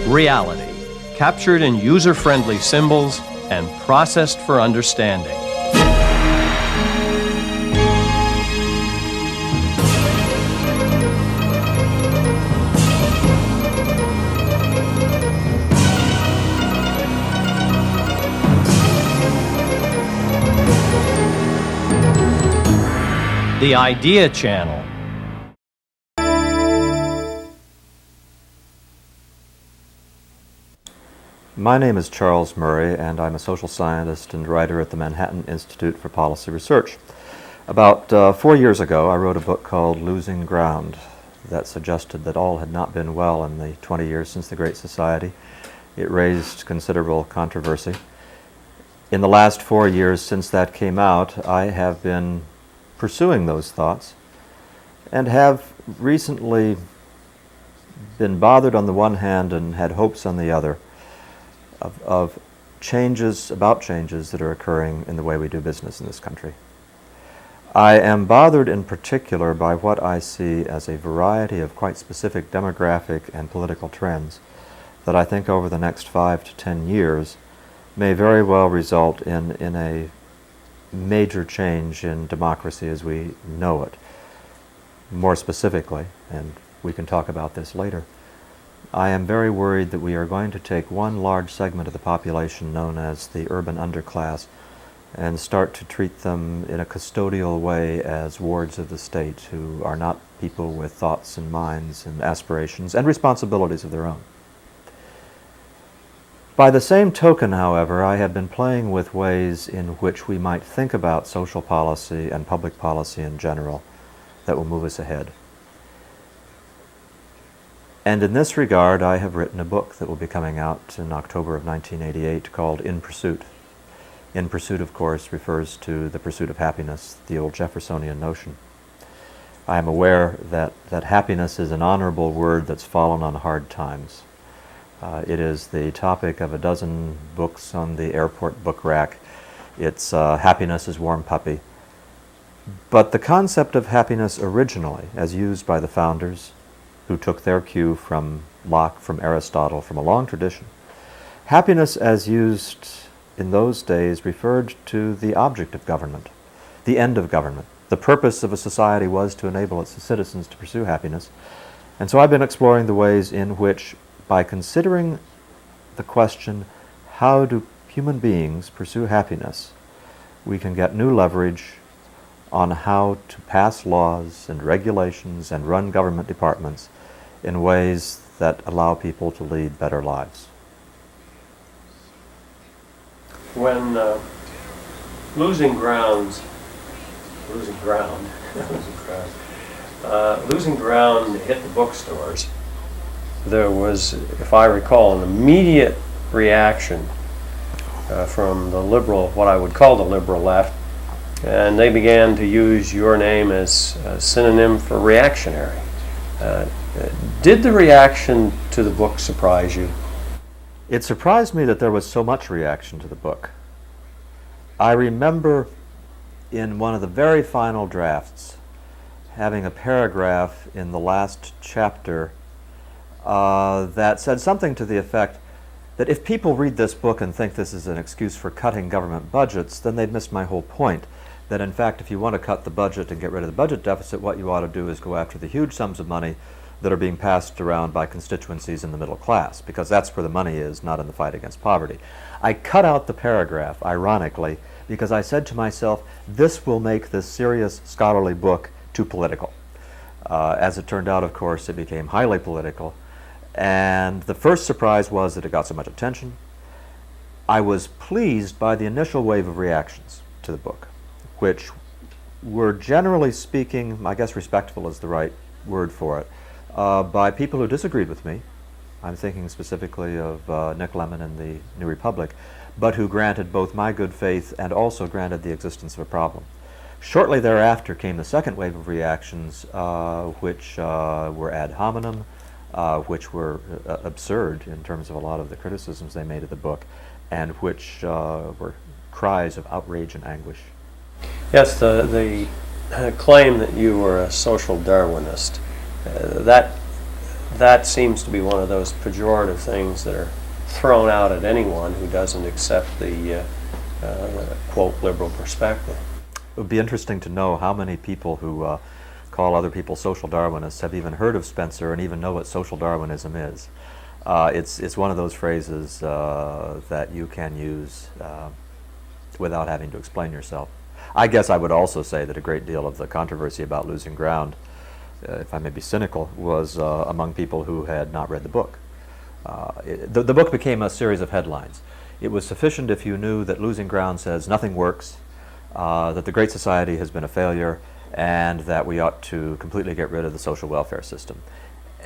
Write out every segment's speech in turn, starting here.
Reality, captured in user-friendly symbols and processed for understanding. The Idea Channel. My name is Charles Murray, and I'm a social scientist and writer at the Manhattan Institute for Policy Research. About 4 years ago, I wrote a book called Losing Ground that suggested that all had not been well in the 20 years since the Great Society. It raised considerable controversy. In the last 4 years since that came out, I have been pursuing those thoughts and have recently been bothered on the one hand and had hopes on the other of changes that are occurring in the way we do business in this country. I am bothered in particular by what I see as a variety of quite specific demographic and political trends that I think over the next 5 to 10 years may very well result in a major change in democracy as we know it. More specifically, and we can talk about this later, I am very worried that we are going to take one large segment of the population known as the urban underclass and start to treat them in a custodial way as wards of the state who are not people with thoughts and minds and aspirations and responsibilities of their own. By the same token, however, I have been playing with ways in which we might think about social policy and public policy in general that will move us ahead. And in this regard, I have written a book that will be coming out in October of 1988 called In Pursuit. In Pursuit, of course, refers to the pursuit of happiness, the old Jeffersonian notion. I am aware that happiness is an honorable word that's fallen on hard times. It is the topic of a dozen books on the airport book rack. It's Happiness is Warm Puppy. But the concept of happiness originally, as used by the founders, who took their cue from Locke, from Aristotle, from a long tradition. Happiness as used in those days referred to the object of government, the end of government. The purpose of a society was to enable its citizens to pursue happiness. And so I've been exploring the ways in which, by considering the question, how do human beings pursue happiness, we can get new leverage on how to pass laws and regulations and run government departments in ways that allow people to lead better lives. When losing ground hit the bookstores, there was, if I recall, an immediate reaction from the liberal, what I would call the liberal left, and they began to use your name as a synonym for reactionary. Did the reaction to the book surprise you? It surprised me that there was so much reaction to the book. I remember in one of the very final drafts having a paragraph in the last chapter that said something to the effect that if people read this book and think this is an excuse for cutting government budgets, then they've missed my whole point. That in fact, if you want to cut the budget and get rid of the budget deficit, what you ought to do is go after the huge sums of money that are being passed around by constituencies in the middle class, because that's where the money is, not in the fight against poverty. I cut out the paragraph, ironically, because I said to myself, this will make this serious scholarly book too political. As it turned out, of course, it became highly political. And the first surprise was that it got so much attention. I was pleased by the initial wave of reactions to the book, which were generally speaking, I guess respectful is the right word for it, by people who disagreed with me. I'm thinking specifically of Nick Lemon and the New Republic, but who granted both my good faith and also granted the existence of a problem. Shortly thereafter came the second wave of reactions, which were ad hominem, which were absurd in terms of a lot of the criticisms they made of the book, and which were cries of outrage and anguish. Yes, the claim that you were a social Darwinist, that that seems to be one of those pejorative things that are thrown out at anyone who doesn't accept the quote liberal perspective. It would be interesting to know how many people who call other people social Darwinists have even heard of Spencer and even know what social Darwinism is. It's one of those phrases that you can use without having to explain yourself. I guess I would also say that a great deal of the controversy about losing ground, if I may be cynical, was among people who had not read the book. The book became a series of headlines. It was sufficient if you knew that Losing Ground says nothing works, that the Great Society has been a failure, and that we ought to completely get rid of the social welfare system.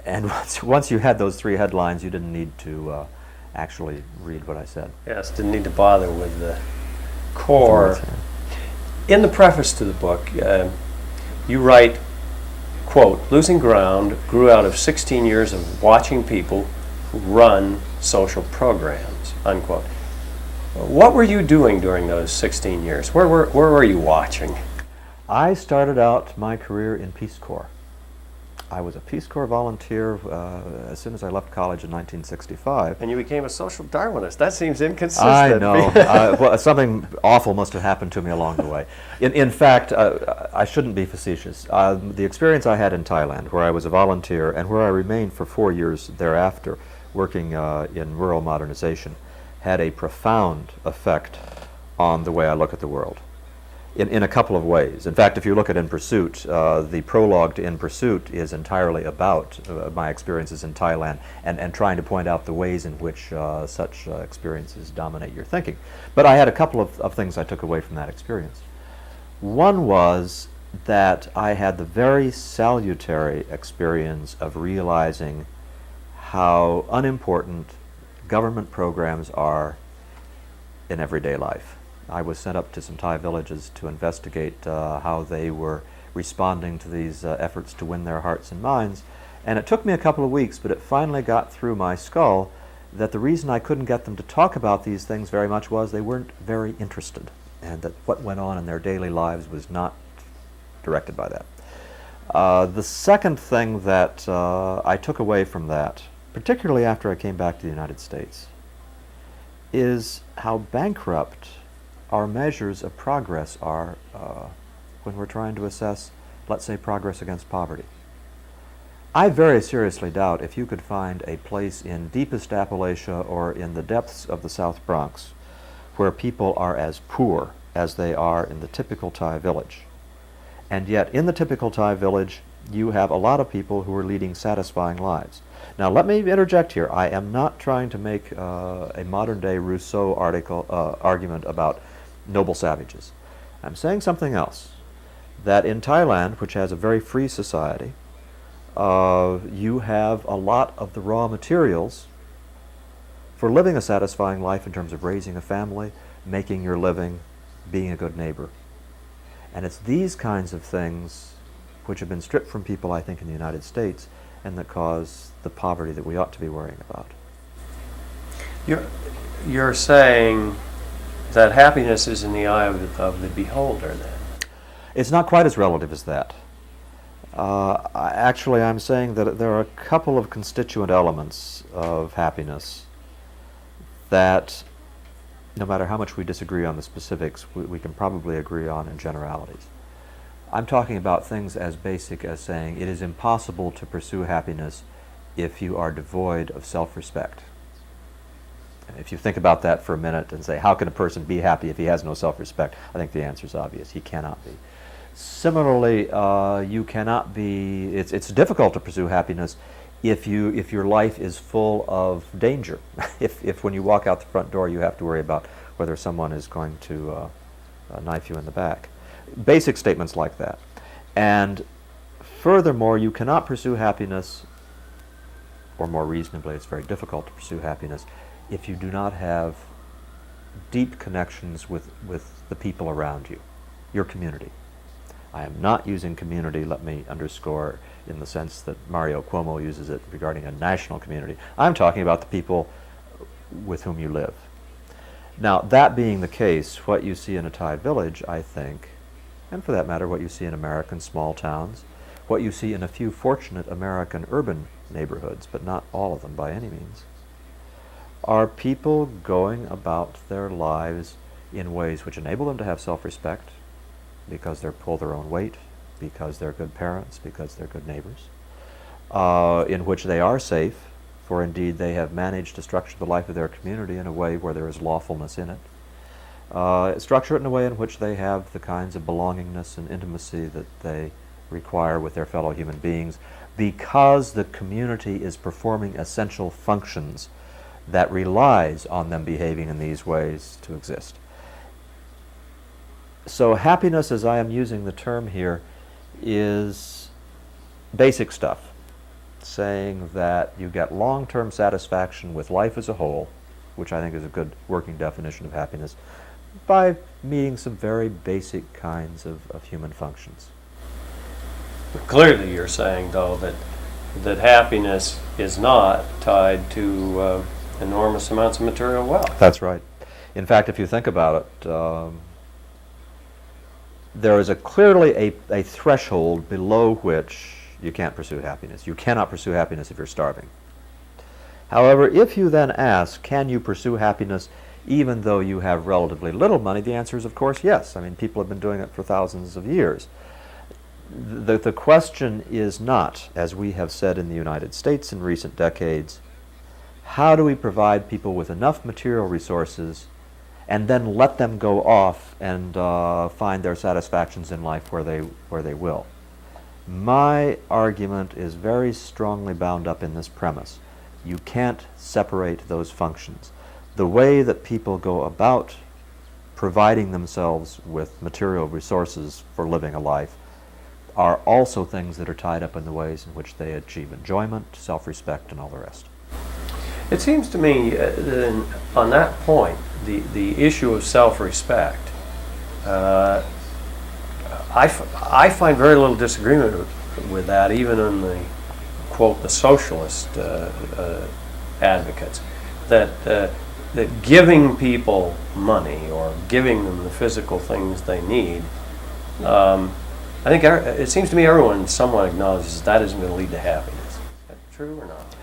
And once you had those three headlines, you didn't need to actually read what I said. Yes, didn't need to bother with the core. In the preface to the book, you write, quote, "Losing Ground grew out of 16 years of watching people who run social programs," unquote. What were you doing during those 16 years? Where were you watching? I started out my career in Peace Corps. I was a Peace Corps volunteer as soon as I left college in 1965. And you became a social Darwinist. That seems inconsistent. I know. Well, something awful must have happened to me along the way. In fact, I shouldn't be facetious. The experience I had in Thailand, where I was a volunteer and where I remained for 4 years thereafter, working in rural modernization, had a profound effect on the way I look at the world. In a couple of ways. In fact, if you look at In Pursuit, the prologue to In Pursuit is entirely about my experiences in Thailand and trying to point out the ways in which such experiences dominate your thinking. But I had a couple of things I took away from that experience. One was that I had the very salutary experience of realizing how unimportant government programs are in everyday life. I was sent up to some Thai villages to investigate how they were responding to these efforts to win their hearts and minds. And it took me a couple of weeks, but it finally got through my skull that the reason I couldn't get them to talk about these things very much was they weren't very interested, and that what went on in their daily lives was not directed by that. The second thing that I took away from that, particularly after I came back to the United States, is how bankrupt our measures of progress are when we're trying to assess, let's say, progress against poverty. I very seriously doubt if you could find a place in deepest Appalachia or in the depths of the South Bronx where people are as poor as they are in the typical Thai village. And yet, in the typical Thai village, you have a lot of people who are leading satisfying lives. Now, let me interject here. I am not trying to make a modern-day Rousseau argument about noble savages. I'm saying something else. That in Thailand, which has a very free society, you have a lot of the raw materials for living a satisfying life in terms of raising a family, making your living, being a good neighbor. And it's these kinds of things which have been stripped from people, I think, in the United States, and that cause the poverty that we ought to be worrying about. You're saying that happiness is in the eye of the beholder, then? It's not quite as relative as that. Actually, I'm saying that there are a couple of constituent elements of happiness that, no matter how much we disagree on the specifics, we can probably agree on in generalities. I'm talking about things as basic as saying it is impossible to pursue happiness if you are devoid of self-respect. And if you think about that for a minute and say, how can a person be happy if he has no self-respect? I think the answer is obvious. He cannot be. Similarly, you cannot be, it's difficult to pursue happiness if your life is full of danger. if when you walk out the front door you have to worry about whether someone is going to knife you in the back. Basic statements like that. And furthermore, you cannot pursue happiness, or more reasonably, it's very difficult to pursue happiness, if you do not have deep connections with the people around you, your community. I am not using community, let me underscore, in the sense that Mario Cuomo uses it regarding a national community. I'm talking about the people with whom you live. Now, that being the case, what you see in a Thai village, I think, and for that matter, what you see in American small towns, what you see in a few fortunate American urban neighborhoods, but not all of them by any means, are people going about their lives in ways which enable them to have self-respect because they pull their own weight, because they're good parents, because they're good neighbors, in which they are safe, for indeed they have managed to structure the life of their community in a way where there is lawfulness in it. Structure it in a way in which they have the kinds of belongingness and intimacy that they require with their fellow human beings because the community is performing essential functions that relies on them behaving in these ways to exist. So happiness, as I am using the term here, is basic stuff, saying that you get long-term satisfaction with life as a whole, which I think is a good working definition of happiness, by meeting some very basic kinds of human functions. Clearly you're saying, though, that happiness is not tied to enormous amounts of material wealth. That's right. In fact, if you think about it, there is clearly a threshold below which you can't pursue happiness. You cannot pursue happiness if you're starving. However, if you then ask, can you pursue happiness even though you have relatively little money, the answer is, of course, yes. I mean, people have been doing it for thousands of years. The question is not, as we have said in the United States in recent decades, how do we provide people with enough material resources and then let them go off and find their satisfactions in life where they will. My argument is very strongly bound up in this premise. You can't separate those functions. The way that people go about providing themselves with material resources for living a life are also things that are tied up in the ways in which they achieve enjoyment, self-respect, and all the rest. It seems to me that on that point, the issue of self-respect, I find very little disagreement with that, even in the, quote, the socialist advocates, that giving people money or giving them the physical things they need, I think it seems to me everyone somewhat acknowledges that isn't going to lead to happiness. Is that true or not?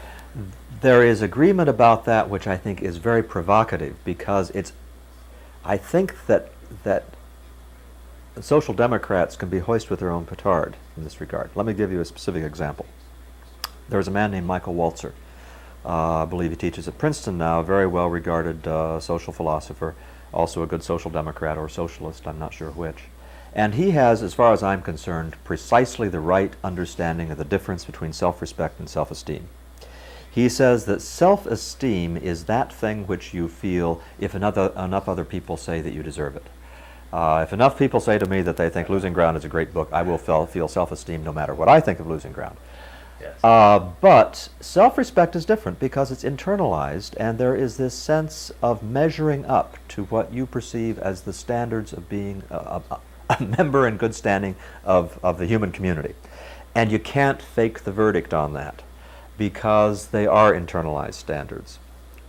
There is agreement about that, which I think is very provocative, because I think that social democrats can be hoist with their own petard in this regard. Let me give you a specific example. There was a man named Michael Walzer. I believe he teaches at Princeton now, a very well-regarded social philosopher, also a good social democrat or socialist, I'm not sure which. And he has, as far as I'm concerned, precisely the right understanding of the difference between self-respect and self-esteem. He says that self-esteem is that thing which you feel if enough other people say that you deserve it. If enough people say to me that they think Losing Ground is a great book, I will feel self-esteem no matter what I think of Losing Ground. Yes. But self-respect is different because it's internalized, and there is this sense of measuring up to what you perceive as the standards of being a member in good standing of the human community. And you can't fake the verdict on that, because they are internalized standards.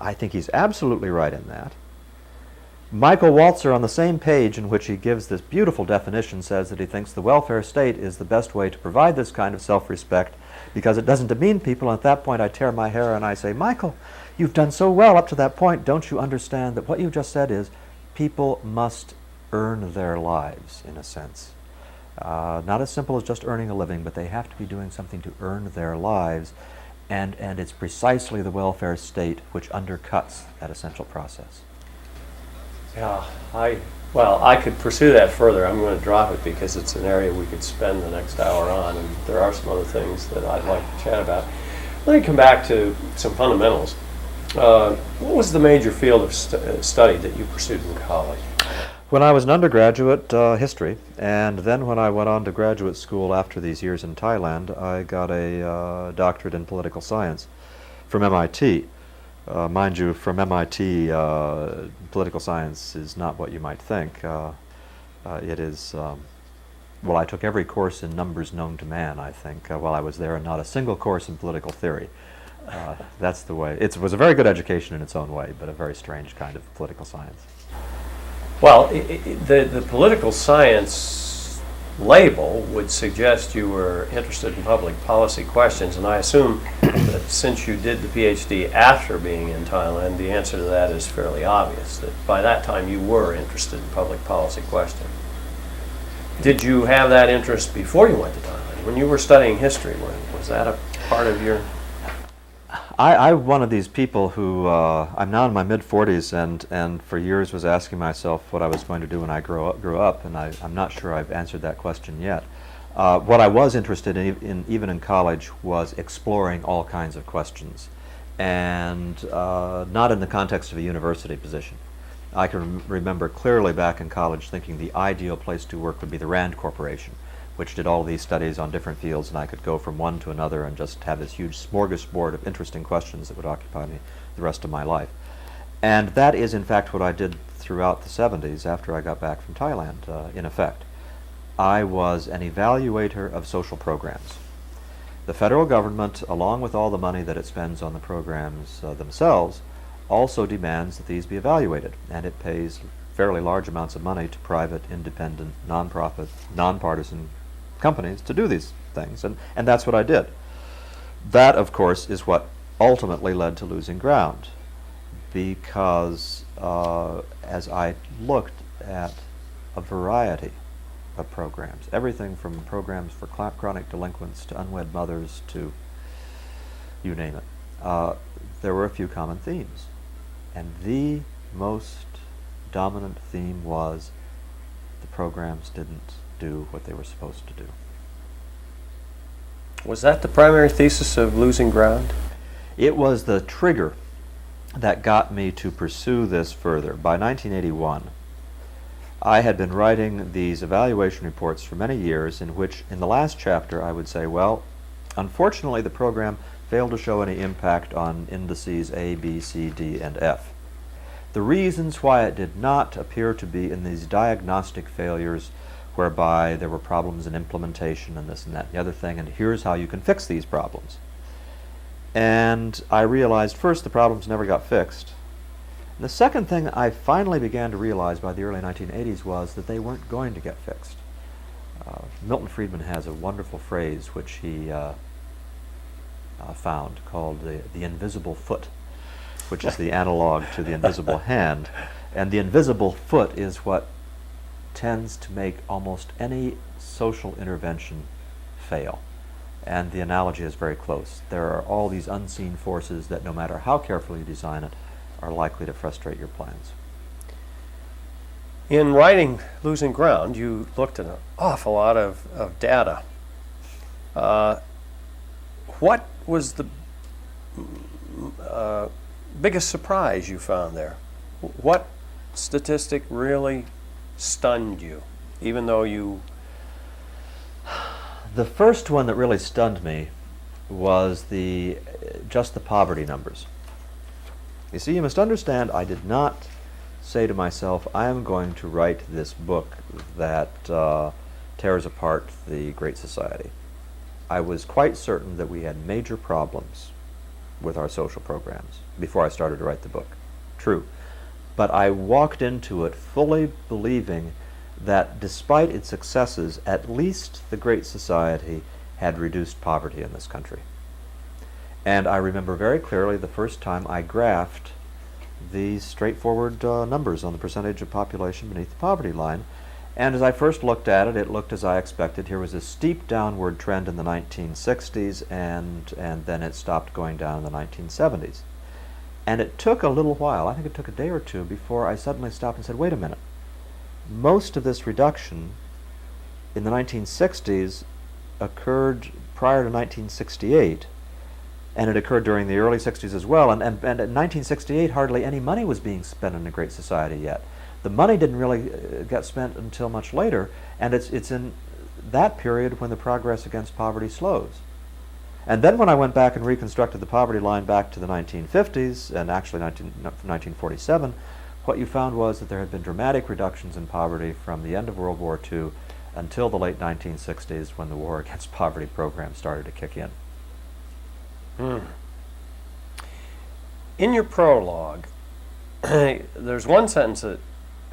I think he's absolutely right in that. Michael Walzer, on the same page in which he gives this beautiful definition, says that he thinks the welfare state is the best way to provide this kind of self-respect because it doesn't demean people. And at that point I tear my hair and I say, Michael, you've done so well up to that point. Don't you understand that what you just said is people must earn their lives, in a sense. Not as simple as just earning a living, but they have to be doing something to earn their lives. And it's precisely the welfare state which undercuts that essential process. Yeah, I could pursue that further. I'm going to drop it because it's an area we could spend the next hour on, and there are some other things that I'd like to chat about. Let me come back to some fundamentals. What was the major field of study that you pursued in college? When I was an undergraduate, history, and then when I went on to graduate school after these years in Thailand, I got a doctorate in political science from MIT. Mind you, from MIT, political science is not what you might think. It is, well, I took every course in numbers known to man, I think, while I was there, and not a single course in political theory. That's the way. It was a very good education in its own way, but a very strange kind of political science. Well, the political science label would suggest you were interested in public policy questions, and I assume that since you did the PhD after being in Thailand, the answer to that is fairly obvious, that by that time you were interested in public policy questions. Did you have that interest before you went to Thailand? When you were studying history, was that a part of your... I'm one of these people who, I'm now in my mid-40s and for years was asking myself what I was going to do when I grew up, and I'm not sure I've answered that question yet. What I was interested in, even in college, was exploring all kinds of questions, and not in the context of a university position. I can remember clearly back in college thinking the ideal place to work would be the Rand Corporation, which did all these studies on different fields, and I could go from one to another and just have this huge smorgasbord of interesting questions that would occupy me the rest of my life. And that is, in fact, what I did throughout the 70s after I got back from Thailand, in effect. I was an evaluator of social programs. The federal government, along with all the money that it spends on the programs themselves, also demands that these be evaluated, and it pays fairly large amounts of money to private, independent, nonprofit, nonpartisan companies to do these things, and that's what I did. That, of course, is what ultimately led to losing ground, because as I looked at a variety of programs, everything from programs for chronic delinquents to unwed mothers to you name it, there were a few common themes, and the most dominant theme was the programs didn't do what they were supposed to do. Was that the primary thesis of losing ground? It was the trigger that got me to pursue this further. By 1981, I had been writing these evaluation reports for many years, in which, in the last chapter, I would say, well, unfortunately the program failed to show any impact on indices A, B, C, D, and F. The reasons why it did not appear to be in these diagnostic failures whereby there were problems in implementation and this and that and the other thing, and here's how you can fix these problems. And I realized, first, the problems never got fixed. And the second thing I finally began to realize by the early 1980s was that they weren't going to get fixed. Milton Friedman has a wonderful phrase which he found called the invisible foot, which is the analog to the invisible hand. And the invisible foot is what tends to make almost any social intervention fail. And the analogy is very close. There are all these unseen forces that, no matter how carefully you design it, are likely to frustrate your plans. In writing Losing Ground, you looked at an awful lot of data. What was the biggest surprise you found there? What statistic really stunned you, even though you... The first one that really stunned me was just the poverty numbers. You see, you must understand, I did not say to myself, I am going to write this book that tears apart the Great Society. I was quite certain that we had major problems with our social programs before I started to write the book. True. But I walked into it fully believing that despite its successes, at least the Great Society had reduced poverty in this country. And I remember very clearly the first time I graphed these straightforward numbers on the percentage of population beneath the poverty line. And as I first looked at it, it looked as I expected. Here was a steep downward trend in the 1960s, and then it stopped going down in the 1970s. And it took a little while, I think it took a day or two, before I suddenly stopped and said, wait a minute. Most of this reduction in the 1960s occurred prior to 1968, and it occurred during the early 60s as well. And in 1968, hardly any money was being spent in the Great Society yet. The money didn't really get spent until much later, and it's in that period when the progress against poverty slows. And then when I went back and reconstructed the poverty line back to the 1950s, and actually 1947, what you found was that there had been dramatic reductions in poverty from the end of World War II until the late 1960s, when the War Against Poverty program started to kick in. In your prologue, there's one sentence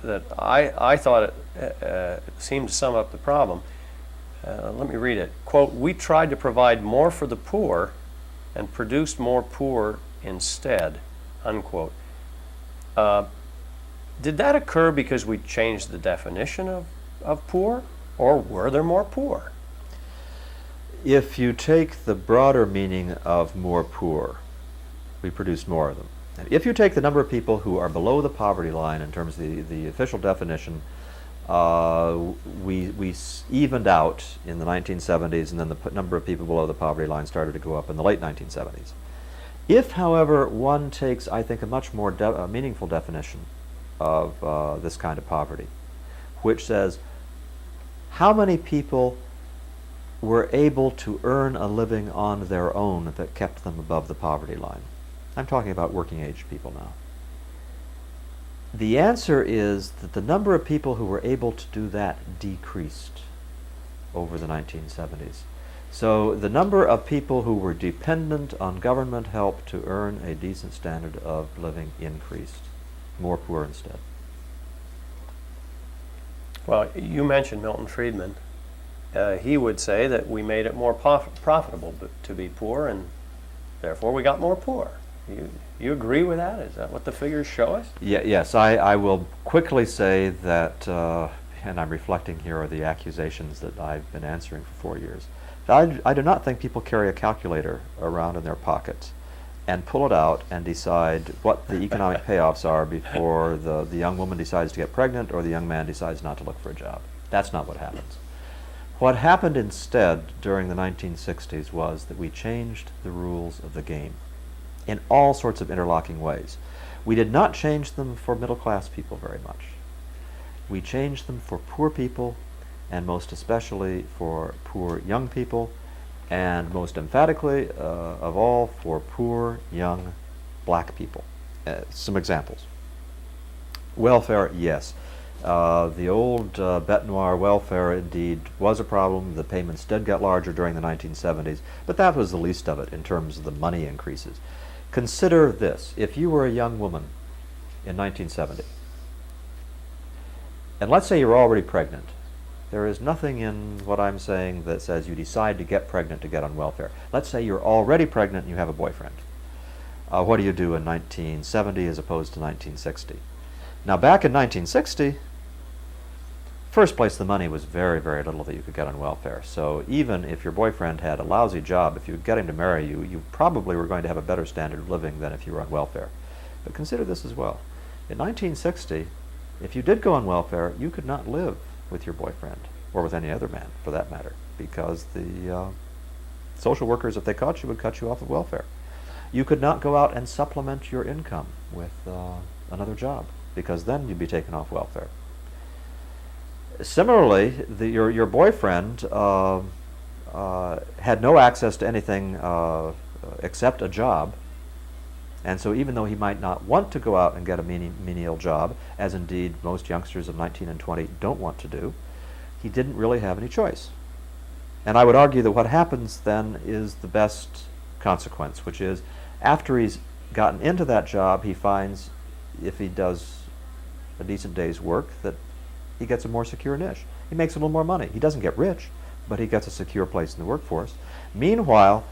that I thought it seemed to sum up the problem. Let me read it. Quote, "We tried to provide more for the poor and produced more poor instead, unquote. Did that occur because we changed the definition of poor, or were there more poor? If you take the broader meaning of more poor, we produced more of them. If you take the number of people who are below the poverty line in terms of the official definition, we evened out in the 1970s, and then the number of people below the poverty line started to go up in the late 1970s. If, however, one takes, I think, a much more meaningful definition of this kind of poverty, which says how many people were able to earn a living on their own that kept them above the poverty line. I'm talking about working age people now. The answer is that the number of people who were able to do that decreased over the 1970s. So the number of people who were dependent on government help to earn a decent standard of living increased. More poor instead. Well, you mentioned Milton Friedman. He would say that we made it more profitable to be poor, and therefore we got more poor. You agree with that? Is that what the figures show us? Yes, I will quickly say that, and I'm reflecting here are the accusations that I've been answering for 4 years. I do not think people carry a calculator around in their pockets and pull it out and decide what the economic payoffs are before the young woman decides to get pregnant or the young man decides not to look for a job. That's not what happens. What happened instead during the 1960s was that we changed the rules of the game in all sorts of interlocking ways. We did not change them for middle-class people very much. We changed them for poor people, and most especially for poor young people, and most emphatically of all for poor young black people. Some examples. Welfare, yes. The old bête noire welfare indeed was a problem. The payments did get larger during the 1970s, but that was the least of it in terms of the money increases. Consider this. If you were a young woman in 1970, and let's say you're already pregnant, there is nothing in what I'm saying that says you decide to get pregnant to get on welfare. Let's say you're already pregnant and you have a boyfriend. What do you do in 1970 as opposed to 1960? Now, back in 1960, first place, the money was very, very little that you could get on welfare. So even if your boyfriend had a lousy job, if you could get him to marry you, you probably were going to have a better standard of living than if you were on welfare. But consider this as well. In 1960, if you did go on welfare, you could not live with your boyfriend, or with any other man, for that matter, because the social workers, if they caught you, would cut you off of welfare. You could not go out and supplement your income with another job, because then you'd be taken off welfare. Similarly, your boyfriend had no access to anything except a job, and so even though he might not want to go out and get a menial job, as indeed most youngsters of 19 and 20 don't want to do, he didn't really have any choice. And I would argue that what happens then is the best consequence, which is after he's gotten into that job, he finds if he does a decent day's work that he gets a more secure niche. He makes a little more money. He doesn't get rich, but he gets a secure place in the workforce. Meanwhile,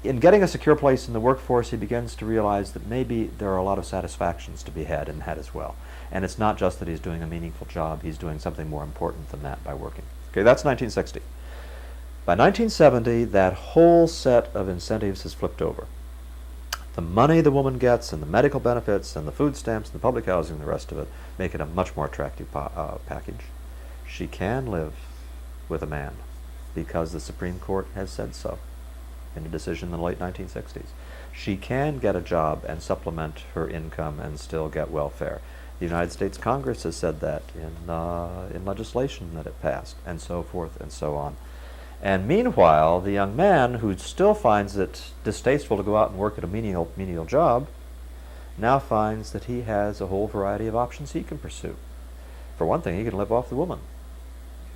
in getting a secure place in the workforce, he begins to realize that maybe there are a lot of satisfactions to be had in that as well. And it's not just that he's doing a meaningful job, he's doing something more important than that by working. Okay, that's 1960. By 1970, that whole set of incentives has flipped over. The money the woman gets and the medical benefits and the food stamps and the public housing and the rest of it make it a much more attractive package. She can live with a man because the Supreme Court has said so in a decision in the late 1960s. She can get a job and supplement her income and still get welfare. The United States Congress has said that in legislation that it passed, and so forth and so on. And meanwhile, the young man who still finds it distasteful to go out and work at a menial job now finds that he has a whole variety of options he can pursue. For one thing, he can live off the woman.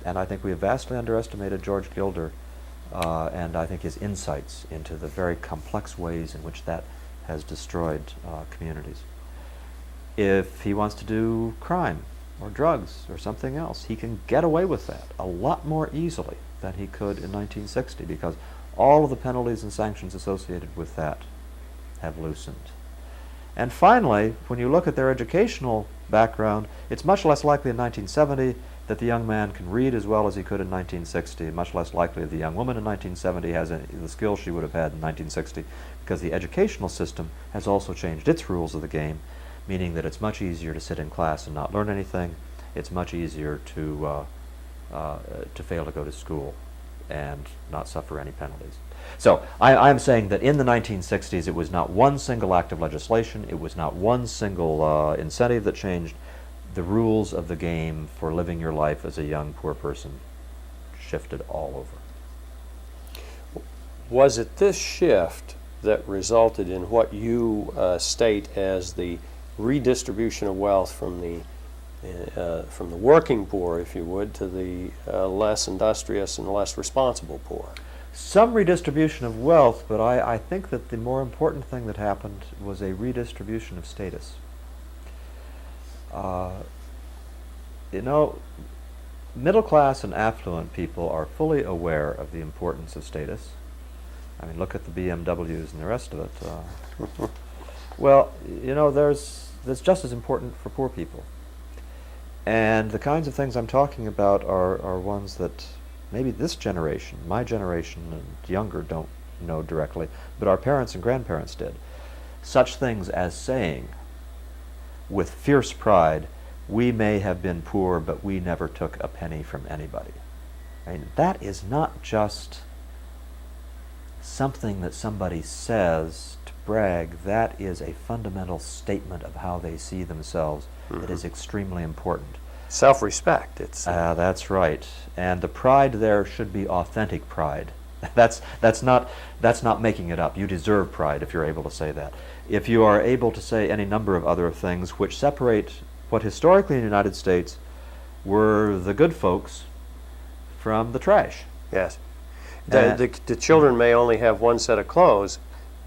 And I think we have vastly underestimated George Gilder and I think his insights into the very complex ways in which that has destroyed communities. If he wants to do crime or drugs or something else, he can get away with that a lot more easily than he could in 1960 because all of the penalties and sanctions associated with that have loosened. And finally, when you look at their educational background, it's much less likely in 1970 that the young man can read as well as he could in 1960, much less likely that the young woman in 1970 has the skills she would have had in 1960, because the educational system has also changed its rules of the game, meaning that it's much easier to sit in class and not learn anything. It's much easier to fail to go to school and not suffer any penalties. So I'm saying that in the 1960s it was not one single act of legislation, it was not one single incentive that changed. The rules of the game for living your life as a young poor person shifted all over. Was it this shift that resulted in what you state as the redistribution of wealth from the working poor, if you would, to the less industrious and less responsible poor? Some redistribution of wealth, but I think that the more important thing that happened was a redistribution of status. You know, middle class and affluent people are fully aware of the importance of status. I mean, look at the BMWs and the rest of it. Well, you know, that's just as important for poor people. And the kinds of things I'm talking about are ones that maybe this generation, my generation and younger, don't know directly, but our parents and grandparents did. Such things as saying, with fierce pride, we may have been poor, but we never took a penny from anybody. I mean, that is not just something that somebody says to brag. That is a fundamental statement of how they see themselves that is extremely important. Self-respect. That's right. And the pride there should be authentic pride. That's not making it up. You deserve pride if you're able to say that. If you are able to say any number of other things which separate what historically in the United States were the good folks from the trash. Yes. The children may only have one set of clothes,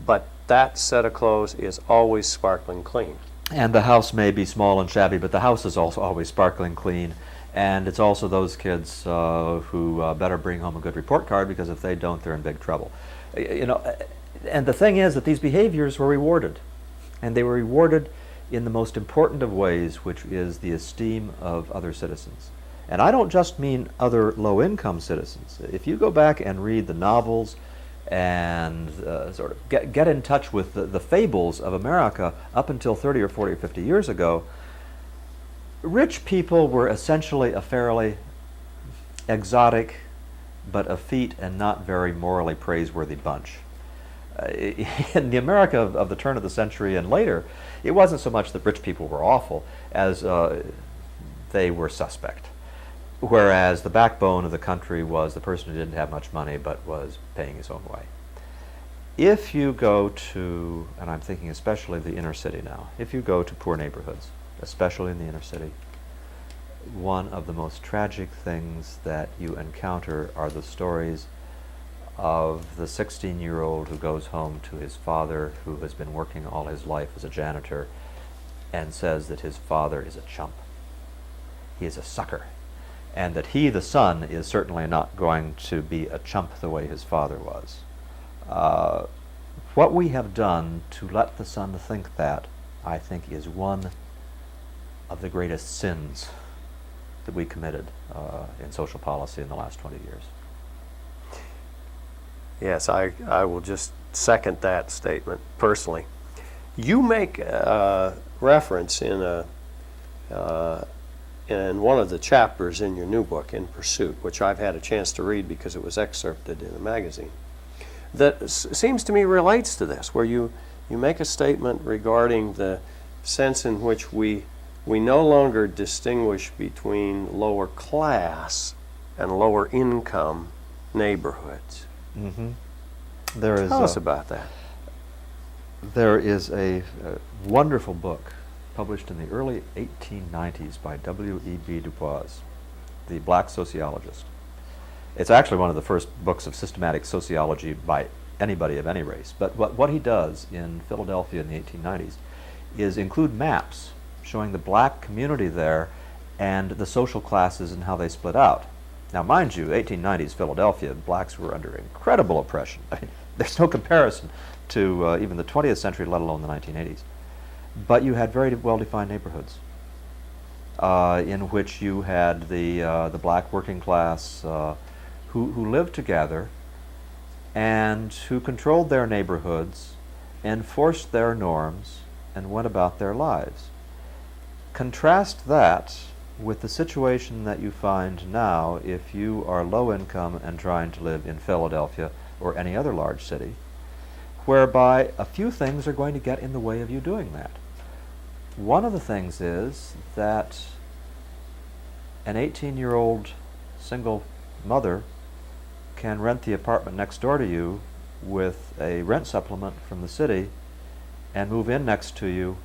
but that set of clothes is always sparkling clean. And the house may be small and shabby, but the house is also always sparkling clean. And it's also those kids who better bring home a good report card, because if they don't, they're in big trouble. You know, and the thing is that these behaviors were rewarded. And they were rewarded in the most important of ways, which is the esteem of other citizens. And I don't just mean other low-income citizens. If you go back and read the novels and sort of get in touch with the fables of America up until 30 or 40 or 50 years ago, rich people were essentially a fairly exotic but effete and not very morally praiseworthy bunch. In the America of the turn of the century and later, it wasn't so much that rich people were awful as they were suspect. Whereas the backbone of the country was the person who didn't have much money but was paying his own way. If you go to, and I'm thinking especially the inner city now, if you go to poor neighborhoods, especially in the inner city, one of the most tragic things that you encounter are the stories of the 16-year-old who goes home to his father, who has been working all his life as a janitor, and says that his father is a chump. He is a sucker. And that he, the son, is certainly not going to be a chump the way his father was. What we have done to let the son think that, I think, is one of the greatest sins that we committed in social policy in the last 20 years. Yes, I will just second that statement personally. You make reference in one of the chapters in your new book, In Pursuit, which I've had a chance to read because it was excerpted in a magazine, that seems to me relates to this, where you make a statement regarding the sense in which we no longer distinguish between lower class and lower income neighborhoods. Mm-hmm. Tell us about that. There is a wonderful book published in the early 1890s by W.E.B. Du Bois, the black sociologist. It's actually one of the first books of systematic sociology by anybody of any race. But what he does in Philadelphia in the 1890s is include maps showing the black community there and the social classes and how they split out. Now, mind you, 1890s Philadelphia, blacks were under incredible oppression. I mean, there's no comparison to even the 20th century, let alone the 1980s. But you had very well-defined neighborhoods in which you had the black working class who lived together and who controlled their neighborhoods, enforced their norms, and went about their lives. Contrast that with the situation that you find now if you are low income and trying to live in Philadelphia or any other large city, whereby a few things are going to get in the way of you doing that. One of the things is that an 18-year-old single mother can rent the apartment next door to you with a rent supplement from the city and move in next to you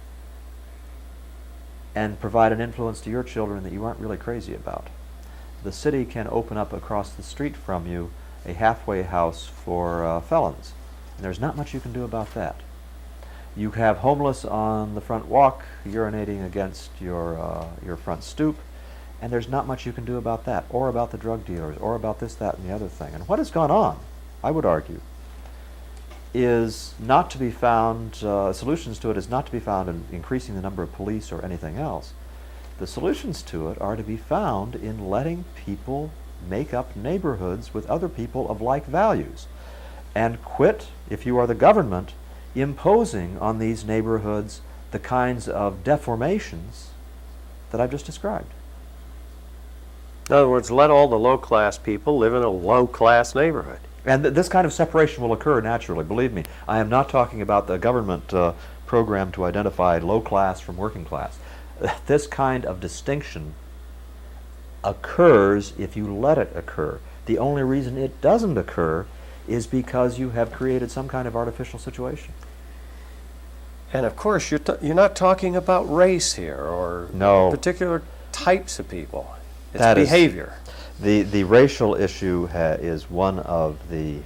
and provide an influence to your children that you aren't really crazy about. The city can open up across the street from you a halfway house for felons, and there's not much you can do about that. You have homeless on the front walk urinating against your front stoop, and there's not much you can do about that, or about the drug dealers, or about this, that, and the other thing. And what has gone on, I would argue, is not to be found, solutions to it is not to be found in increasing the number of police or anything else. The solutions to it are to be found in letting people make up neighborhoods with other people of like values, and quit, if you are the government, imposing on these neighborhoods the kinds of deformations that I've just described. In other words, let all the low-class people live in a low-class neighborhood. And this kind of separation will occur naturally, believe me. I am not talking about the government program to identify low class from working class. This kind of distinction occurs if you let it occur. The only reason it doesn't occur is because you have created some kind of artificial situation. And of course, you're not talking about race here or No. particular types of people. It's That is- behavior. The racial issue is one of the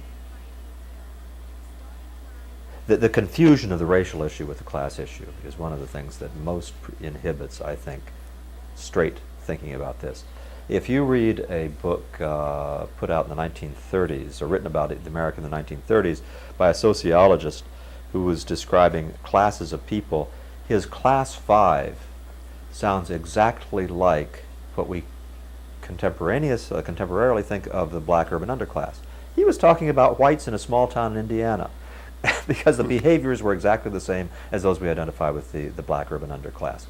confusion of the racial issue with the class issue is one of the things that most inhibits, I think, straight thinking about this. If you read a book put out in the 1930s, or written about America in the 1930s by a sociologist who was describing classes of people, his class 5 sounds exactly like what we contemporarily think of the black urban underclass. He was talking about whites in a small town in Indiana because the behaviors were exactly the same as those we identify with the black urban underclass.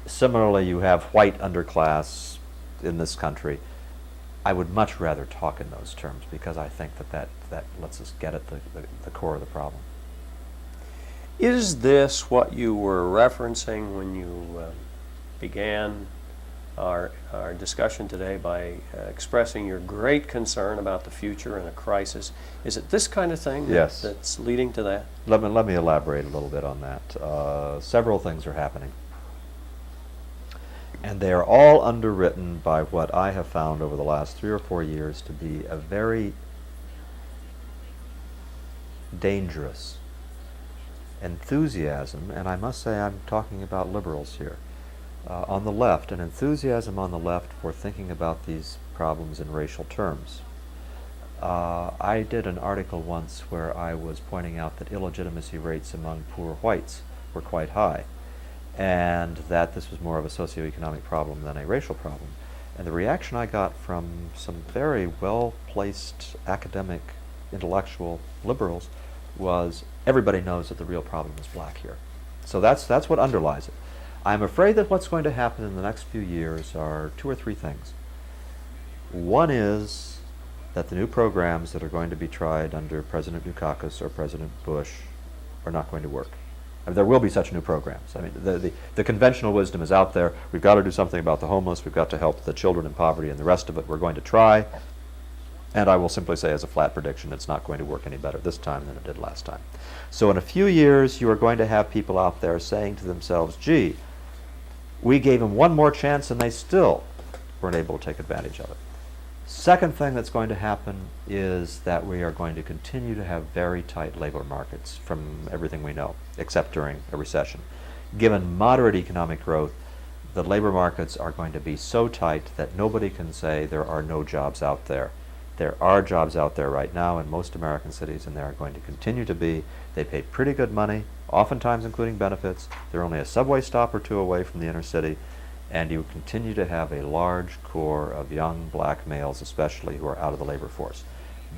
Similarly, you have white underclass in this country. I would much rather talk in those terms because I think that lets us get at the core of the problem. Is this what you were referencing when you began our discussion today by expressing your great concern about the future and a crisis? Is it this kind of thing Yes. that's leading to that? Let me elaborate a little bit on that. Several things are happening, and they are all underwritten by what I have found over the last 3 or 4 years to be a very dangerous enthusiasm, and I must say I'm talking about liberals here. On the left, an enthusiasm on the left for thinking about these problems in racial terms. I did an article once where I was pointing out that illegitimacy rates among poor whites were quite high, and that this was more of a socioeconomic problem than a racial problem. And the reaction I got from some very well-placed academic, intellectual liberals was, everybody knows that the real problem is black here. So that's what underlies it. I'm afraid that what's going to happen in the next few years are 2 or 3 things. One is that the new programs that are going to be tried under President Dukakis or President Bush are not going to work. I mean, there will be such new programs. I mean, the conventional wisdom is out there. We've got to do something about the homeless. We've got to help the children in poverty, and the rest of it we're going to try. And I will simply say as a flat prediction, it's not going to work any better this time than it did last time. So in a few years, you are going to have people out there saying to themselves, gee, we gave them one more chance and they still weren't able to take advantage of it. Second thing that's going to happen is that we are going to continue to have very tight labor markets from everything we know, except during a recession. Given moderate economic growth, the labor markets are going to be so tight that nobody can say there are no jobs out there. There are jobs out there right now in most American cities, and there are going to continue to be. They pay pretty good money, oftentimes including benefits. They're only a subway stop or two away from the inner city, and you continue to have a large core of young black males especially who are out of the labor force.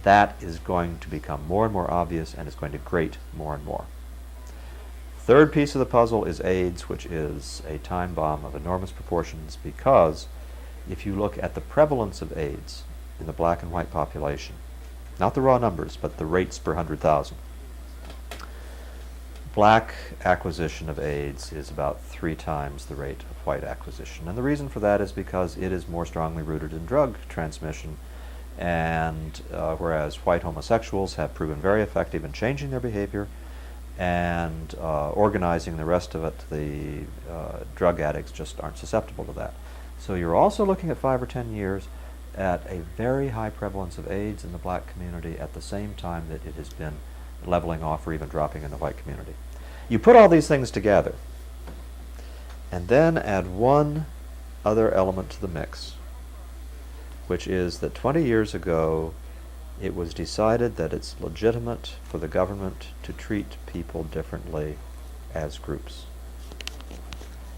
That is going to become more and more obvious, and it's going to grate more and more. Third piece of the puzzle is AIDS, which is a time bomb of enormous proportions, because if you look at the prevalence of AIDS in the black and white population, not the raw numbers, but the rates per 100,000, black acquisition of AIDS is about 3 times the rate of white acquisition. And the reason for that is because it is more strongly rooted in drug transmission, and whereas white homosexuals have proven very effective in changing their behavior and organizing the rest of it, the drug addicts just aren't susceptible to that. So you're also looking at 5 or 10 years at a very high prevalence of AIDS in the black community at the same time that it has been leveling off or even dropping in the white community. You put all these things together and then add one other element to the mix, which is that 20 years ago it was decided that it's legitimate for the government to treat people differently as groups.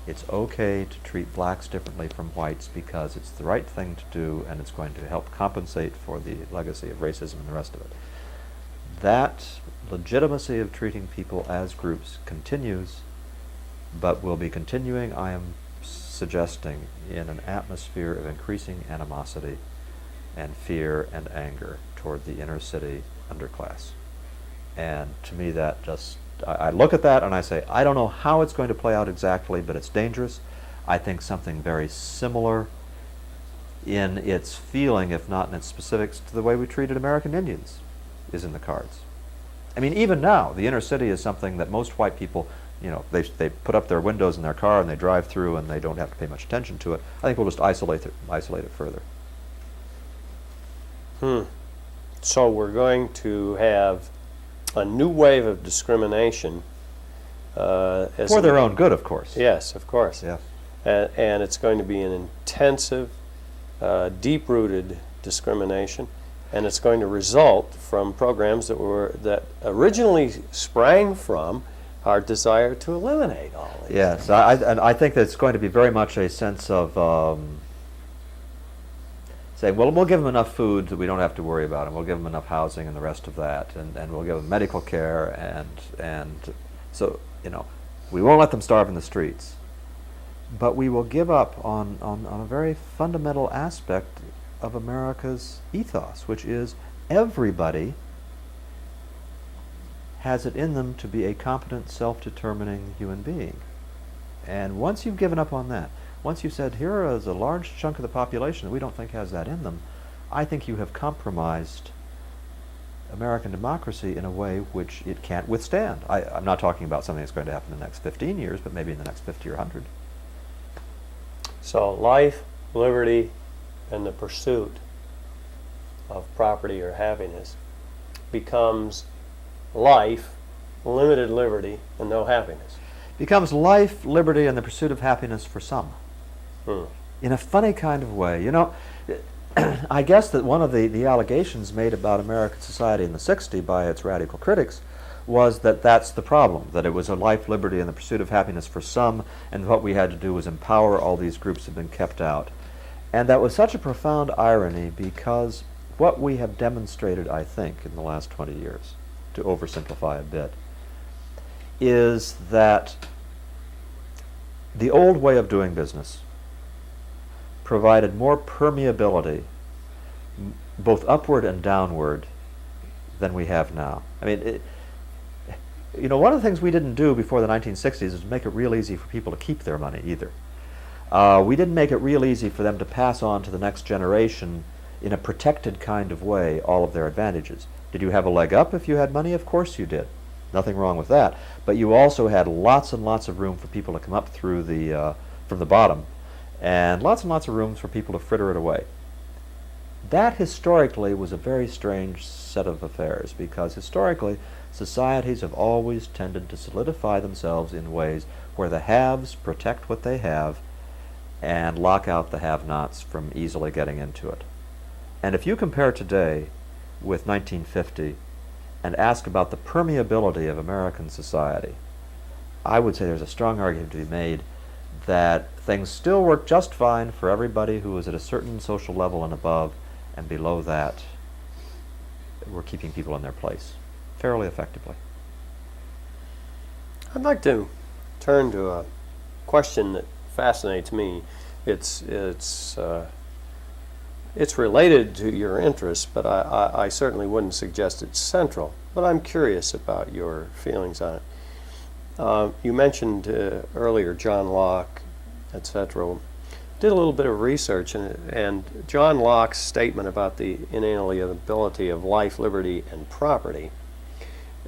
It's okay to treat blacks differently from whites because it's the right thing to do, and it's going to help compensate for the legacy of racism and the rest of it. That legitimacy of treating people as groups continues, but will be continuing, I am suggesting, in an atmosphere of increasing animosity and fear and anger toward the inner city underclass. And to me that just, I look at that and I say, I don't know how it's going to play out exactly, but it's dangerous. I think something very similar in its feeling, if not in its specifics, to the way we treated American Indians is in the cards. I mean, even now, the inner city is something that most white people, you know, they put up their windows in their car and they drive through and they don't have to pay much attention to it. I think we'll just isolate it further. So we're going to have a new wave of discrimination. For their own good, of course. Yes, of course. Yeah. And it's going to be an intensive, deep-rooted discrimination, and it's going to result from programs that originally sprang from our desire to eliminate all these. Yes, I think that it's going to be very much a sense of saying, well, we'll give them enough food that we don't have to worry about them. We'll give them enough housing and the rest of that, and we'll give them medical care, and so, you know, we won't let them starve in the streets. But we will give up on a very fundamental aspect of America's ethos, which is everybody has it in them to be a competent, self-determining human being. And once you've given up on that, once you've said, here is a large chunk of the population that we don't think has that in them, I think you have compromised American democracy in a way which it can't withstand. I'm not talking about something that's going to happen in the next 15 years, but maybe in the next 50 or 100. So life, liberty, and the pursuit of property or happiness becomes life, limited liberty, and no happiness. Becomes life, liberty, and the pursuit of happiness for some. In a funny kind of way. You know, I guess that one of the allegations made about American society in the 60s by its radical critics was that that's the problem, that it was a life, liberty, and the pursuit of happiness for some, and what we had to do was empower all these groups that had been kept out. And that was such a profound irony, because what we have demonstrated, I think, in the last 20 years, to oversimplify a bit, is that the old way of doing business provided more permeability, both upward and downward, than we have now. I mean, you know, one of the things we didn't do before the 1960s is make it real easy for people to keep their money either. We didn't make it real easy for them to pass on to the next generation in a protected kind of way all of their advantages. Did you have a leg up if you had money? Of course you did. Nothing wrong with that. But you also had lots and lots of room for people to come up through from the bottom, and lots of rooms for people to fritter it away. That historically was a very strange set of affairs, because historically societies have always tended to solidify themselves in ways where the haves protect what they have and lock out the have-nots from easily getting into it. And if you compare today with 1950 and ask about the permeability of American society, I would say there's a strong argument to be made that things still work just fine for everybody who is at a certain social level and above, and below that, we're keeping people in their place fairly effectively. I'd like to turn to a question that fascinates me. It's related to your interests, but I certainly wouldn't suggest it's central. But I'm curious about your feelings on it. You mentioned earlier John Locke, etc. Did a little bit of research, and John Locke's statement about the inalienability of life, liberty, and property.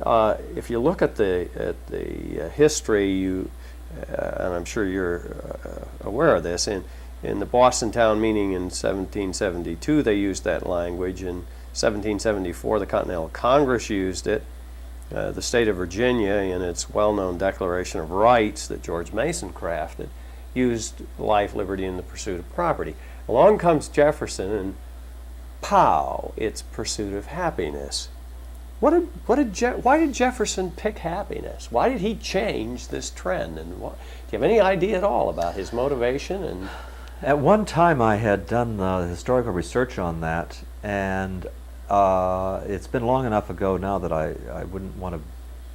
If you look at the history, and I'm sure you're aware of this, in the Boston Town Meeting in 1772, they used that language. In 1774, the Continental Congress used it. The state of Virginia, in its well-known Declaration of Rights that George Mason crafted, used life, liberty, and the pursuit of property. Along comes Jefferson, and pow, it's pursuit of happiness. Why did Jefferson pick happiness? Why did he change this trend? And do you have any idea at all about his motivation? And at one time, I had done historical research on that, and it's been long enough ago now that I wouldn't want to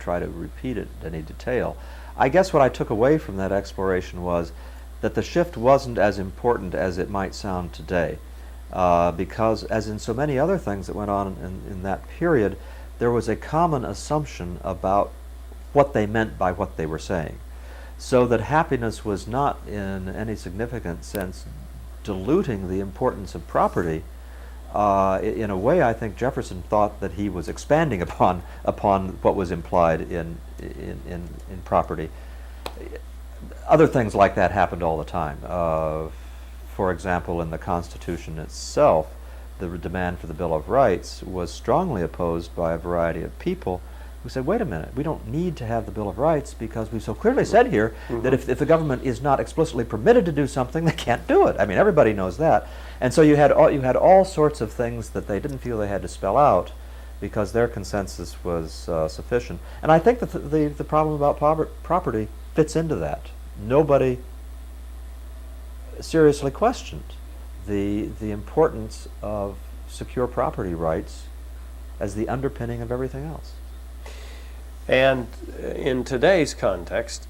try to repeat it in any detail. I guess what I took away from that exploration was that the shift wasn't as important as it might sound today, because as in so many other things that went on in that period, there was a common assumption about what they meant by what they were saying. So that happiness was not in any significant sense diluting the importance of property. In a way, I think Jefferson thought that he was expanding upon what was implied in property. Other things like that happened all the time. For example, in the Constitution itself, the demand for the Bill of Rights was strongly opposed by a variety of people who said, wait a minute, we don't need to have the Bill of Rights because we've so clearly said here that if the government is not explicitly permitted to do something, they can't do it. I mean, everybody knows that. And so you had all sorts of things that they didn't feel they had to spell out because their consensus was sufficient. And I think that the problem about property fits into that. Nobody seriously questioned the importance of secure property rights as the underpinning of everything else. And in today's context,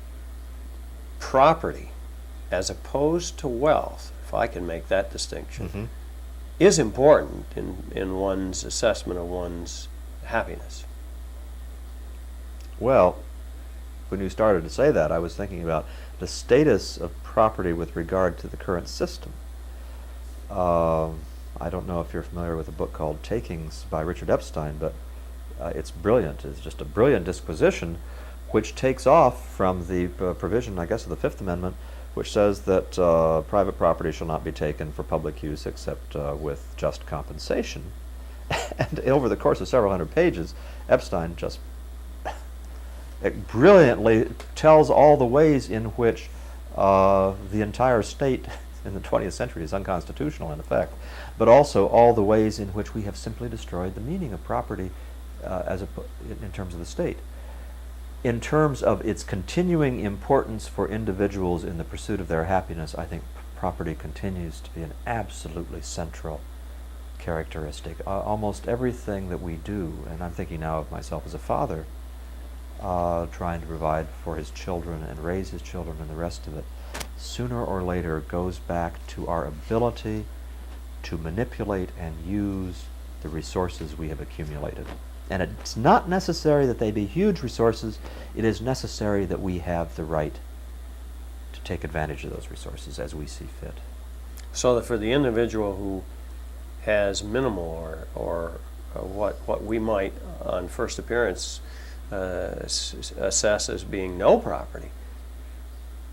property, as opposed to wealth, if I can make that distinction, is important in one's assessment of one's happiness. Well, when you started to say that, I was thinking about the status of property with regard to the current system. I don't know if you're familiar with a book called Takings by Richard Epstein, but it's brilliant. It's just a brilliant disquisition which takes off from the provision, I guess, of the Fifth Amendment, which says that private property shall not be taken for public use except with just compensation. And over the course of several hundred pages, Epstein just brilliantly tells all the ways in which the entire state in the 20th century is unconstitutional in effect, but also all the ways in which we have simply destroyed the meaning of property in terms of the state. In terms of its continuing importance for individuals in the pursuit of their happiness, I think property continues to be an absolutely central characteristic. Almost everything that we do, and I'm thinking now of myself as a father, trying to provide for his children and raise his children and the rest of it, sooner or later goes back to our ability to manipulate and use the resources we have accumulated. And it's not necessary that they be huge resources. It is necessary that we have the right to take advantage of those resources as we see fit. So that for the individual who has minimal or what we might on first appearance assess as being no property,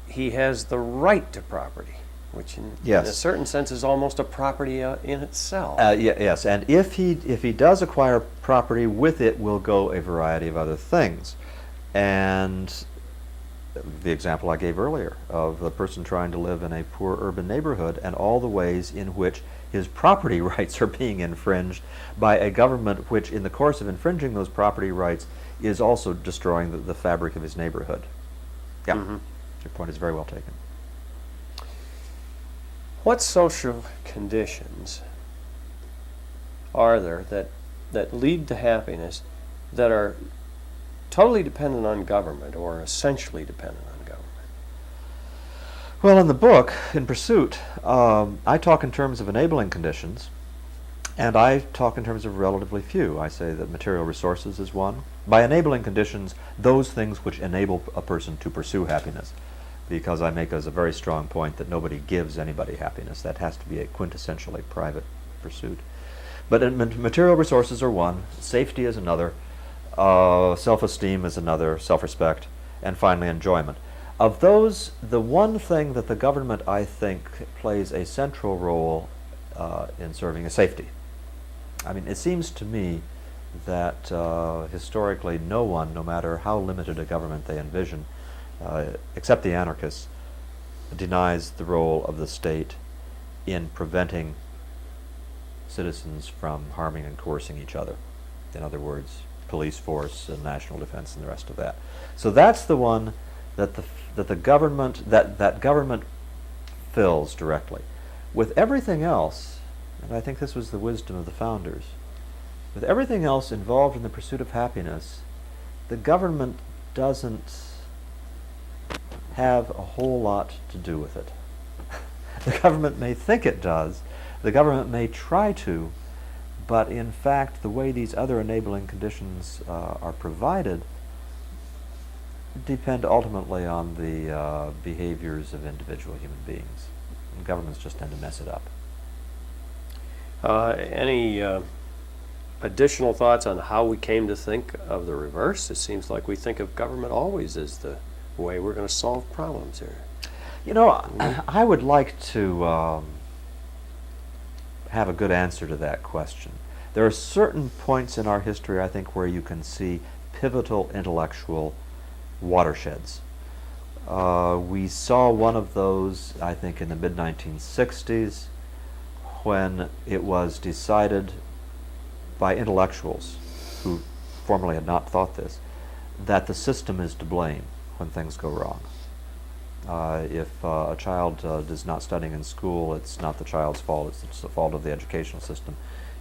he has the right to property, which in a certain sense is almost a property in itself. Yes, and if he does acquire property, with it will go a variety of other things. And the example I gave earlier of the person trying to live in a poor urban neighborhood and all the ways in which his property rights are being infringed by a government which, in the course of infringing those property rights, is also destroying the fabric of his neighborhood. Yeah, your point is very well taken. What social conditions are there that lead to happiness that are totally dependent on government or essentially dependent on government? Well, in the book, In Pursuit, I talk in terms of enabling conditions, and I talk in terms of relatively few. I say that material resources is one. By enabling conditions, those things which enable a person to pursue happiness, because I make as a very strong point that nobody gives anybody happiness. That has to be a quintessentially private pursuit. But material resources are one, safety is another, self-esteem is another, self-respect, and finally enjoyment. Of those, the one thing that the government, I think, plays a central role in serving is safety. I mean, it seems to me that historically no one, no matter how limited a government they envision, except the anarchists, denies the role of the state in preventing citizens from harming and coercing each other. In other words, police force and national defense and the rest of that. So that's the one that the government that government fills directly. With everything else, and I think this was the wisdom of the founders, with everything else involved in the pursuit of happiness, the government doesn't have a whole lot to do with it. The government may think it does, the government may try to, but in fact the way these other enabling conditions are provided depend ultimately on the behaviors of individual human beings. And governments just tend to mess it up. Any additional thoughts on how we came to think of the reverse? It seems like we think of government always as the way we're going to solve problems here. You know, I would like to have a good answer to that question. There are certain points in our history, I think, where you can see pivotal intellectual watersheds. We saw one of those, I think, in the mid-1960s, when it was decided by intellectuals who formerly had not thought this, that the system is to blame when things go wrong. If a child is not studying in school, it's not the child's fault, it's the fault of the educational system.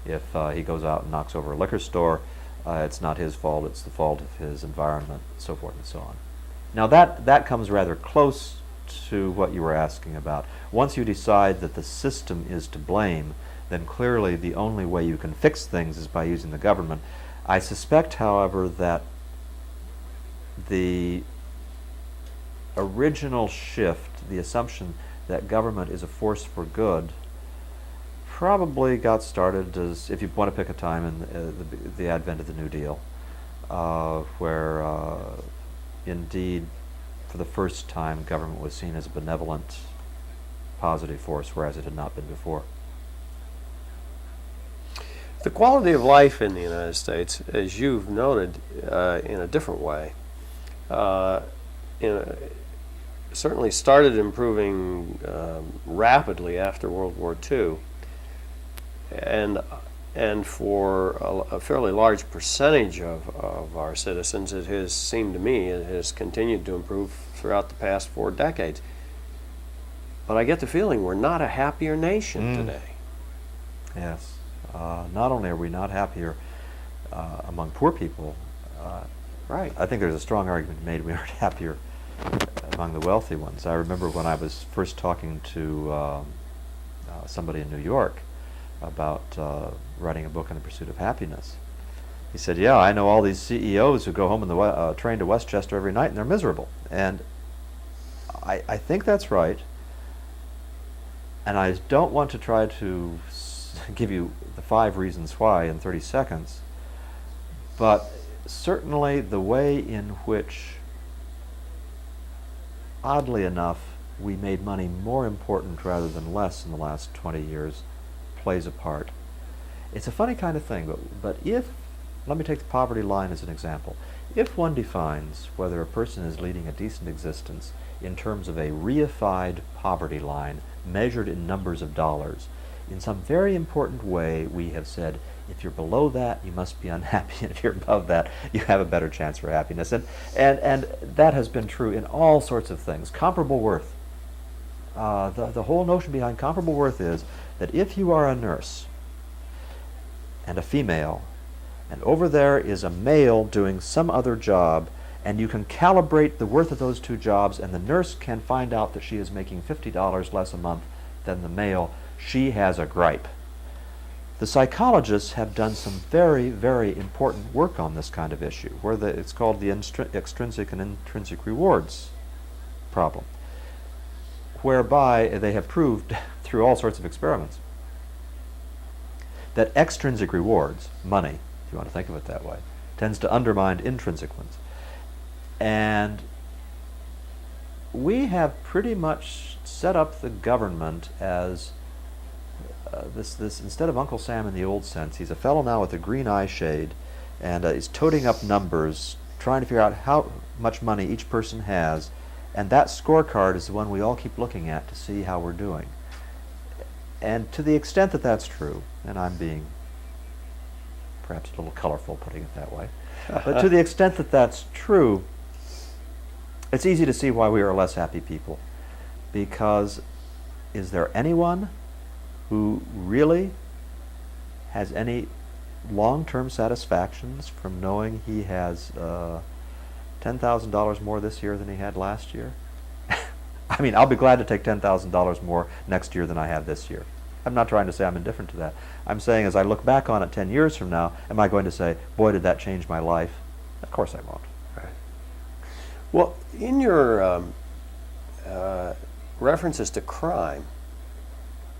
If he goes out and knocks over a liquor store, it's not his fault, it's the fault of his environment, so forth and so on. Now that comes rather close to what you were asking about. Once you decide that the system is to blame, then clearly the only way you can fix things is by using the government. I suspect, however, that the original shift, the assumption that government is a force for good, probably got started as, if you want to pick a time, in the advent of the New Deal, where indeed for the first time government was seen as a benevolent, positive force, whereas it had not been before. The quality of life in the United States, as you've noted, in a different way, certainly started improving rapidly after World War II, and for a fairly large percentage of our citizens, it has seemed to me, it has continued to improve throughout the past 4 decades. But I get the feeling we're not a happier nation today. Yes. Not only are we not happier among poor people, right. I think there's a strong argument made we aren't happier among the wealthy ones. I remember when I was first talking to somebody in New York about writing a book on the pursuit of happiness. He said, yeah, I know all these CEOs who go home on the train to Westchester every night and they're miserable. And I think that's right. And I don't want to try to give you the 5 reasons why in 30 seconds, but certainly the way in which, oddly enough, we made money more important rather than less in the last 20 years plays a part. It's a funny kind of thing, but if, let me take the poverty line as an example. If one defines whether a person is leading a decent existence in terms of a reified poverty line measured in numbers of dollars, in some very important way we have said, if you're below that, you must be unhappy, and if you're above that, you have a better chance for happiness. And that has been true in all sorts of things. Comparable worth. The whole notion behind comparable worth is that if you are a nurse and a female, and over there is a male doing some other job, and you can calibrate the worth of those two jobs, and the nurse can find out that she is making $50 less a month than the male, she has a gripe. The psychologists have done some very, very important work on this kind of issue, where it's called the extrinsic and intrinsic rewards problem, whereby they have proved through all sorts of experiments that extrinsic rewards, money, if you want to think of it that way, tends to undermine intrinsic ones. And we have pretty much set up the government as this instead of Uncle Sam in the old sense, he's a fellow now with a green eye shade, and he's toting up numbers, trying to figure out how much money each person has, and that scorecard is the one we all keep looking at to see how we're doing. And to the extent that that's true, and I'm being perhaps a little colorful putting it that way, but to the extent that that's true, it's easy to see why we are less happy people. Because is there anyone who really has any long-term satisfactions from knowing he has $10,000 more this year than he had last year? I mean, I'll be glad to take $10,000 more next year than I have this year. I'm not trying to say I'm indifferent to that. I'm saying as I look back on it 10 years from now, am I going to say, boy, did that change my life? Of course I won't. Right. Well, in your references to crime,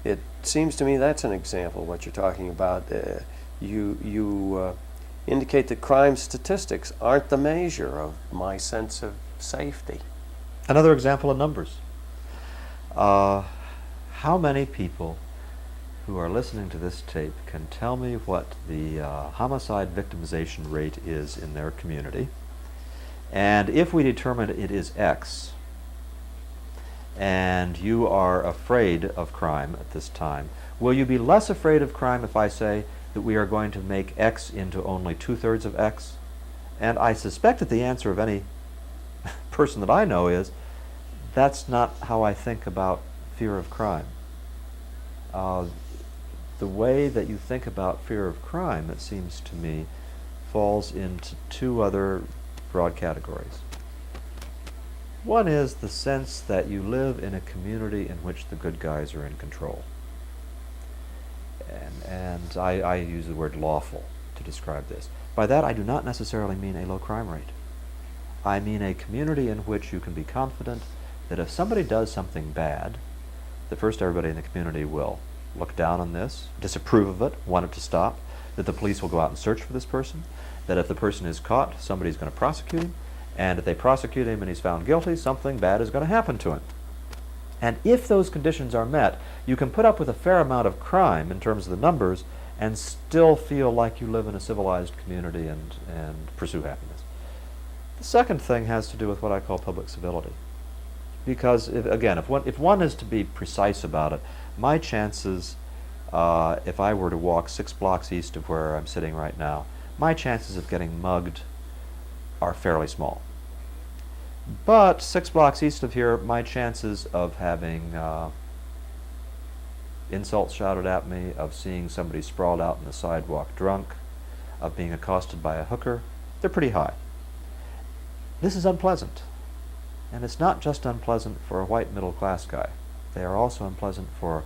it seems to me that's an example of what you're talking about. You indicate that crime statistics aren't the measure of my sense of safety. Another example of numbers. How many people who are listening to this tape can tell me what the homicide victimization rate is in their community? And if we determine it is X, and you are afraid of crime at this time, will you be less afraid of crime if I say that we are going to make X into only 2/3 of X? And I suspect that the answer of any person that I know is, that's not how I think about fear of crime. The way that you think about fear of crime, it seems to me, falls into two other broad categories. One is the sense that you live in a community in which the good guys are in control. And I use the word lawful to describe this. By that I do not necessarily mean a low crime rate. I mean a community in which you can be confident that if somebody does something bad, that first everybody in the community will look down on this, disapprove of it, want it to stop, that the police will go out and search for this person, that if the person is caught, somebody's going to prosecute him, and if they prosecute him and he's found guilty, something bad is going to happen to him. And if those conditions are met, you can put up with a fair amount of crime in terms of the numbers and still feel like you live in a civilized community and pursue happiness. The second thing has to do with what I call public civility. Because, if one is to be precise about it, my chances, if I were to walk 6 blocks east of where I'm sitting right now, my chances of getting mugged are fairly small. But 6 blocks east of here, my chances of having insults shouted at me, of seeing somebody sprawled out on the sidewalk drunk, of being accosted by a hooker, they're pretty high. This is unpleasant. And it's not just unpleasant for a white middle-class guy. They are also unpleasant for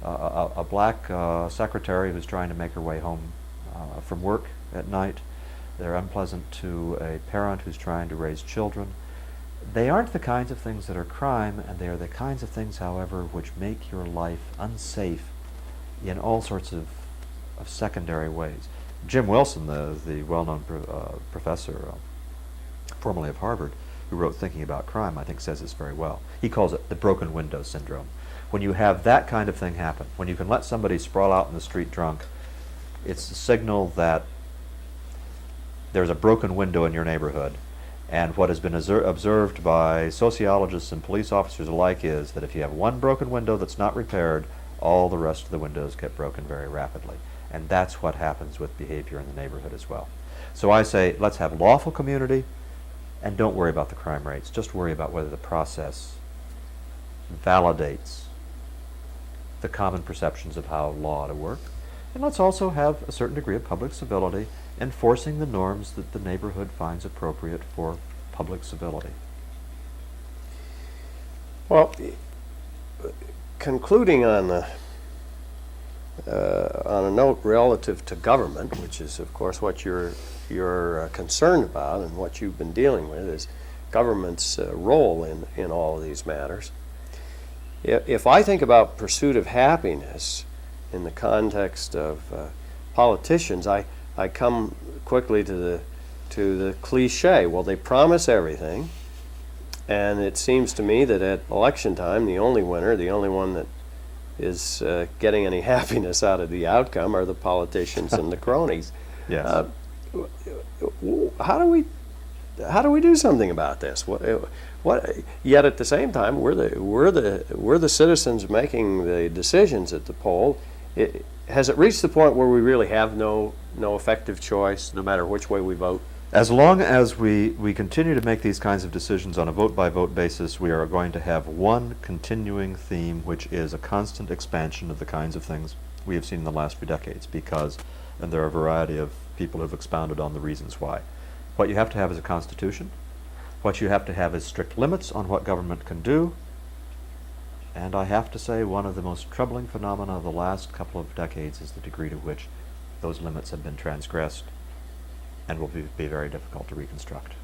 a black secretary who's trying to make her way home from work at night. They're unpleasant to a parent who's trying to raise children. They aren't the kinds of things that are crime, and they are the kinds of things, however, which make your life unsafe in all sorts of secondary ways. Jim Wilson, the well-known professor, formerly of Harvard, who wrote Thinking About Crime, I think says this very well. He calls it the broken window syndrome. When you have that kind of thing happen, when you can let somebody sprawl out in the street drunk, it's a signal that there's a broken window in your neighborhood. And what has been observed by sociologists and police officers alike is that if you have one broken window that's not repaired, all the rest of the windows get broken very rapidly. And that's what happens with behavior in the neighborhood as well. So I say, let's have lawful community, and don't worry about the crime rates. Just worry about whether the process validates the common perceptions of how law ought to work. And let's also have a certain degree of public civility, enforcing the norms that the neighborhood finds appropriate for public civility. Well, concluding on a note relative to government, which is of course what you're concerned about and what you've been dealing with, is government's role in all of these matters. If I think about pursuit of happiness in the context of politicians, I come quickly to the cliche. Well, they promise everything, and it seems to me that at election time, the only winner, the only one that is getting any happiness out of the outcome, are the politicians and the cronies. Yes. How do we do something about this? What? Yet at the same time, we're the citizens making the decisions at the poll. Has it reached the point where we really have no effective choice, no matter which way we vote? As long as we continue to make these kinds of decisions on a vote-by-vote basis, we are going to have one continuing theme, which is a constant expansion of the kinds of things we have seen in the last few decades, and there are a variety of people who have expounded on the reasons why. What you have to have is a constitution. What you have to have is strict limits on what government can do. And I have to say, one of the most troubling phenomena of the last couple of decades is the degree to which those limits have been transgressed and will be very difficult to reconstruct.